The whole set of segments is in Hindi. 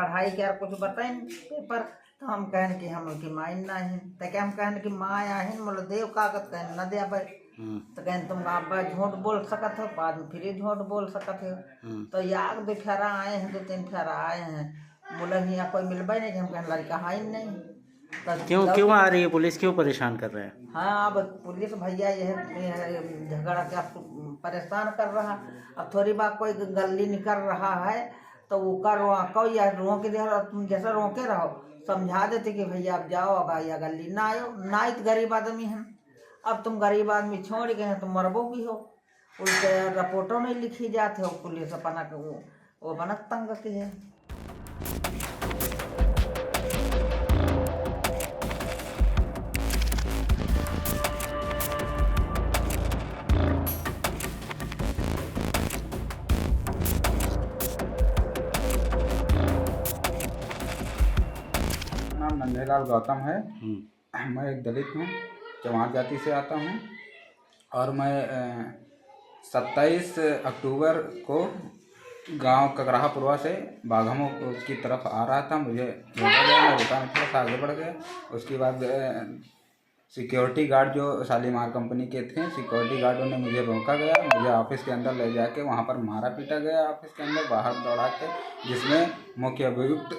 पढ़ाई के और कुछ बताई पेपर। तो हम कहन कि हम की माइन ना है तो क्या हम कहन कि माँ आहिन बोले देव कागज कहन न दे भाई। तो कहन तुम आप झूठ बोल सकत हो बाद में फिर झूठ बोल सकत हो। तो याग दो फेरा आए हैं 2-3 फेरा आए हैं बोले यहाँ कोई मिलबे नहीं। हम कहन लड़का है ही नहीं। तो क्यों आ रही है पुलिस, क्यों परेशान कर रहे हैं? हाँ अब पुलिस भैया यह झगड़ा क्या परेशान कर रहा। अब थोड़ी बात कोई गली निकल रहा है तो वो कर रोको या रोक दे तुम जैसा रोके रहो समझा देते कि भैया अब जाओ अब भैया गली ना आयो ना ही गरीब आदमी हैं। अब तुम गरीब आदमी छोड़ गए हैं तुम मरबो भी हो। उनके रिपोर्टों नहीं लिखी जाते हो पुलिस अपना वो अपना तंग की है। नाम नंदेलाल गौतम है। मैं एक दलित हूँ, चमार जाति से आता हूँ और मैं 27 अक्टूबर को गांव ककराहापुरवा से बाघमो की तरफ आ रहा था। मुझे रोका गया, मैं रुका नहीं, थोड़ा सा आगे बढ़ गया। उसके बाद सिक्योरिटी गार्ड जो शालीमार कंपनी के थे सिक्योरिटी गार्डों ने मुझे रोका गया। मुझे ऑफिस के अंदर ले जाके वहाँ पर मारा पीटा गया ऑफिस के अंदर बाहर दौड़ा के, जिसमें मुख्य अभियुक्त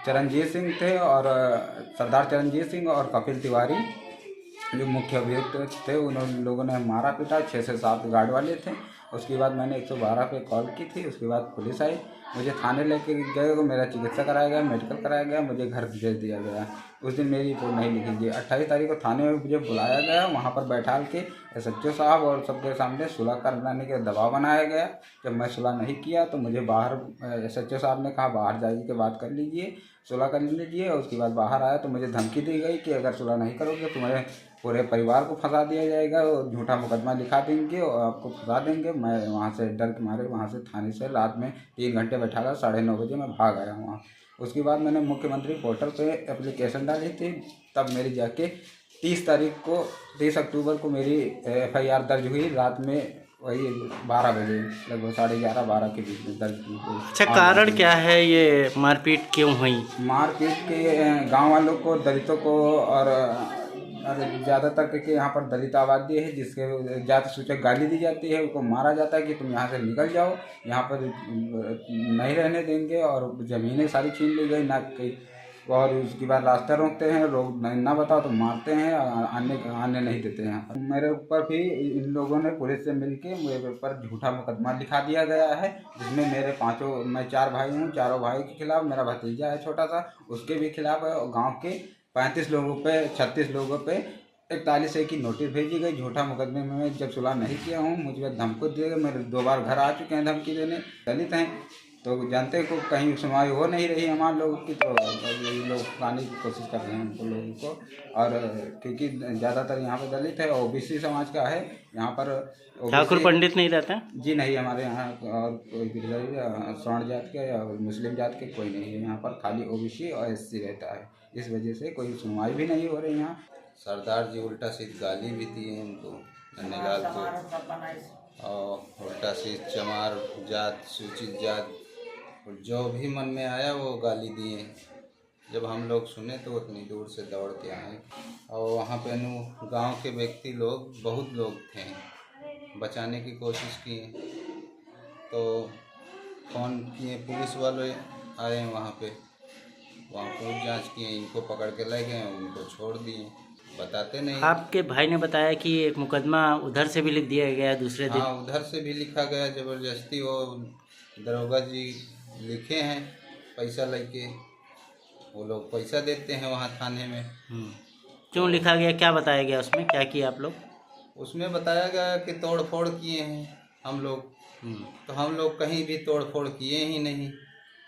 चरणजीत सिंह थे और सरदार चरणजीत सिंह और कपिल तिवारी जो मुख्य अभियुक्त थे उन लोगों ने मारा पीटा। 6 से 7 गार्ड वाले थे। उसके बाद मैंने 112 पे कॉल की थी। उसके बाद पुलिस आई, मुझे थाने लेके गए, मेरा चिकित्सा कराया गया, मेडिकल कराया गया, मुझे घर भेज दिया गया। उस दिन मेरी रिपोर्ट नहीं लिखी गई। 28 तारीख को थाने में मुझे बुलाया गया, वहाँ पर बैठा के SHO साहब और सबके सामने सुलह कराने के दबाव बनाया गया। जब मैं सुलह नहीं किया तो मुझे बाहर SHO साहब ने कहा बाहर जाइए के बात कर लीजिए, सुलह कर लीजिए। और उसके बाद बाहर आया तो मुझे धमकी दी गई कि अगर सुलह नहीं करोगे तुम्हारे पूरे परिवार को फंसा दिया जाएगा और झूठा मुकदमा लिखा देंगे और आपको फंसा देंगे। मैं वहाँ से डर के मारे वहाँ से थाने से रात में 3 घंटे बैठा रहा, 9:30 बजे मैं भाग आया वहाँ। उसके बाद मैंने मुख्यमंत्री पोर्टल पे एप्लीकेशन डाली थी। तब मेरी जाके 30 अक्टूबर को मेरी FIR दर्ज हुई। रात में वही 12 बजे लगभग 11:30-12 के बीच में दर्ज हुई। अच्छा, कारण क्या है ये मारपीट क्यों हुई? मारपीट के गांव वालों को, दलितों को और ज़्यादातर करके यहाँ पर दलित आबादी है जिसके जाति सूचक गाली दी जाती है, उनको मारा जाता है कि तुम यहाँ से निकल जाओ, यहाँ पर नहीं रहने देंगे। और ज़मीनें सारी छीन ली गई ना कहीं। और उसके बाद रास्ता रोकते हैं, लोग ना बताओ तो मारते हैं, आने नहीं देते हैं। मेरे ऊपर भी इन लोगों ने पुलिस से मिलके मेरे ऊपर झूठा मुकदमा लिखा दिया गया है, जिसमें मैं 4 भाई हूँ। चारों भाई के खिलाफ, मेरा भतीजा है छोटा सा, उसके भी खिलाफ है। और गाँव के 36 लोगों पे 41A की नोटिस भेजी गई झूठा मुकदमे में। मैं जब सुलह नहीं किया हूँ मुझे धमकी दिए गए। मेरे 2 बार घर आ चुके हैं धमकी देने। दलित हैं तो जानते को कहीं सुनवाई हो नहीं रही हमारे लोगों की, तो ये लोग लाने की कोशिश कर रहे हैं उनको लोगों को। और क्योंकि ज़्यादातर यहाँ पर दलित है, OBC समाज का है यहाँ पर। ठाकुर पंडित नहीं रहते हैं जी नहीं, हमारे यहाँ और कोई भी स्वर्ण जात के या मुस्लिम जात के कोई नहीं है यहाँ पर, खाली OBC और SC रहता है। इस वजह से कोई सुनवाई भी नहीं हो रही यहाँ। सरदार जी उल्टा सीध गाली भी दिए उनको, नन्हेलाल को, और उल्टा सीध चमार जात, सूचित जात, जो भी मन में आया वो गाली दिए। जब हम लोग सुने तो उतनी दूर से दौड़ के आए और वहाँ पे गांव के व्यक्ति लोग, बहुत लोग थे, बचाने की कोशिश किए तो फ़ोन किए, पुलिस वाले आए वहाँ पूछ जांच किए, इनको पकड़ के ले गए, उनको छोड़ दिए, बताते नहीं। आपके भाई ने बताया कि एक मुकदमा उधर से भी लिख दिया गया दूसरे दिन। हाँ, उधर से भी लिखा गया ज़बरदस्ती। वो दरोगा जी लिखे हैं पैसा लेके, वो लोग पैसा देते हैं वहाँ थाने में। क्यों लिखा गया, क्या बताया गया उसमें, क्या किया आप लोग? उसमें बताया गया कि तोड़ फोड़ किए हैं हम लोग। तो हम लोग कहीं भी तोड़ फोड़ किए ही नहीं।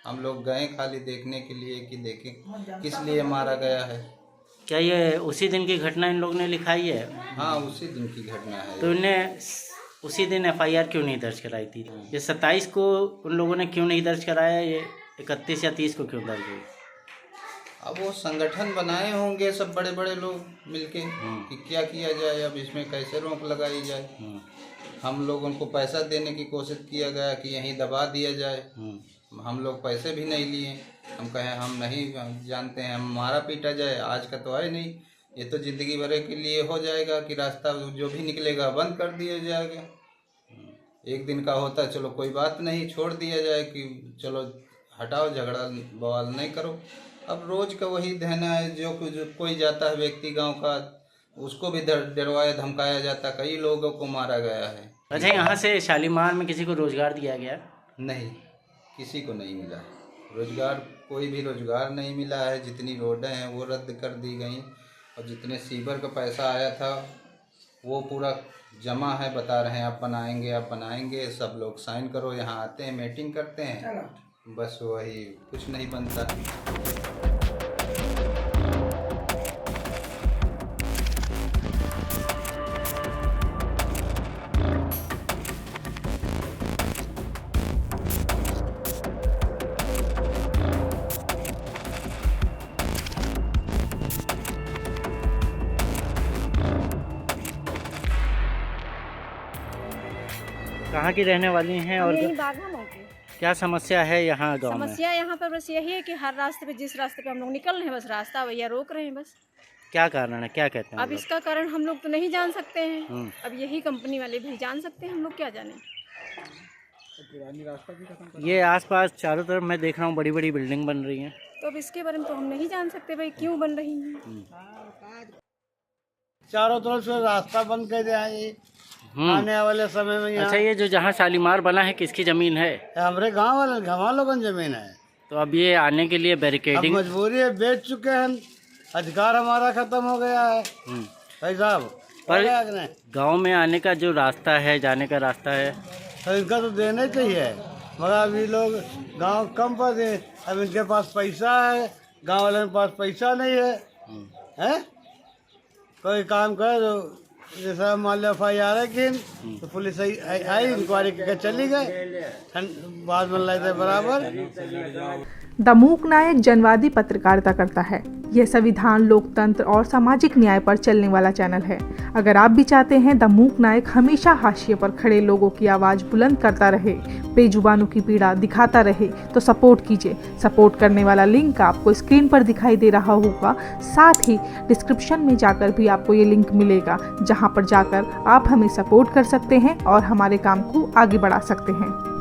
हम लोग गए खाली देखने के लिए कि देखें किस लिए मारा गया है। क्या ये उसी दिन की घटना इन लोगों ने लिखाई है? हाँ, उसी दिन की घटना है। तो इन्हें उसी दिन FIR क्यों नहीं दर्ज कराई थी? ये 27 को उन लोगों ने क्यों नहीं दर्ज कराया, ये 31 या 30 को क्यों दर्ज हुई? अब वो संगठन बनाए होंगे सब बड़े बड़े लोग मिलके कि क्या किया जाए, अब इसमें कैसे रोक लगाई जाए। हम लोग उनको पैसा देने की कोशिश किया गया कि यहीं दबा दिया जाए। हम लोग पैसे भी नहीं लिए। हम कहें हम नहीं जानते हैं, हम मारा पीटा जाए आज का तो है नहीं, ये तो ज़िंदगी भर के लिए हो जाएगा कि रास्ता जो भी निकलेगा बंद कर दिया जाएगा। एक दिन का होता है, चलो कोई बात नहीं, छोड़ दिया जाए कि चलो हटाओ, झगड़ा बवाल नहीं करो। अब रोज़ का वही देना है, जो कोई जाता है व्यक्ति गांव का, उसको भी डरवाया धमकाया जाता, कई लोगों को मारा गया है। अच्छा, यहाँ से शालीमार में किसी को रोजगार दिया गया? नहीं, किसी को नहीं मिला रोजगार, कोई भी रोजगार नहीं मिला है। जितनी रोडें हैं वो रद्द कर दी गई, और जितने सीवर का पैसा आया था वो पूरा जमा है, बता रहे हैं आप बनाएंगे, सब लोग साइन करो, यहाँ आते हैं मीटिंग करते हैं, बस वही कुछ नहीं बनता। कहाँ की रहने वाली हैं और यही बागवानों की क्या समस्या है यहाँ गांव में? समस्या यहाँ पर बस यही है कि हर रास्ते पे, जिस रास्ते पे हम लोग निकल रहे हैं, बस रास्ता भैया रोक रहे हैं बस। क्या कारण है, क्या कहते हैं अब लोग? इसका कारण हम लोग तो नहीं जान सकते हैं, अब यही कंपनी वाले भी जान सकते हैं, हम लोग क्या जाने। ये आसपास चारों तरफ मैं देख रहा हूँ बड़ी बड़ी बिल्डिंग बन रही हैं, तो अब इसके बारे में तो हम नहीं जान सकते भाई क्यों बन रही हैं। चारों तरफ से रास्ता बंद कर दिया है आने वाले समय में। अच्छा, ये जो जहाँ शालीमार बना है किसकी जमीन है? हमारे गांव वाले घमा लोगन जमीन है। तो अब ये आने के लिए अब बैरिकेडिंग, मजबूरी है, बेच चुके हैं, अधिकार हमारा खत्म हो गया है भाई साहब। पर गांव में आने का जो रास्ता है, जाने का रास्ता है, तो इनका तो देना ही चाहिए, मगर अभी लोग गांव कम पर दे। अब इनके पास पैसा है, गांव वाले के पास पैसा नहीं है। कोई काम करे तो जैसा मान लो FIR है कि तो पुलिस आई इंक्वायरी करके चली गए, बाद में लाए थे बराबर। दमूक नायक जनवादी पत्रकारिता करता है। यह संविधान, लोकतंत्र और सामाजिक न्याय पर चलने वाला चैनल है। अगर आप भी चाहते हैं दमूक नायक हमेशा हाशिए पर खड़े लोगों की आवाज़ बुलंद करता रहे, बेजुबानों की पीड़ा दिखाता रहे, तो सपोर्ट कीजिए। सपोर्ट करने वाला लिंक आपको स्क्रीन पर दिखाई दे रहा होगा, साथ ही डिस्क्रिप्शन में जाकर भी आपको ये लिंक मिलेगा, जहाँ पर जाकर आप हमें सपोर्ट कर सकते हैं और हमारे काम को आगे बढ़ा सकते हैं।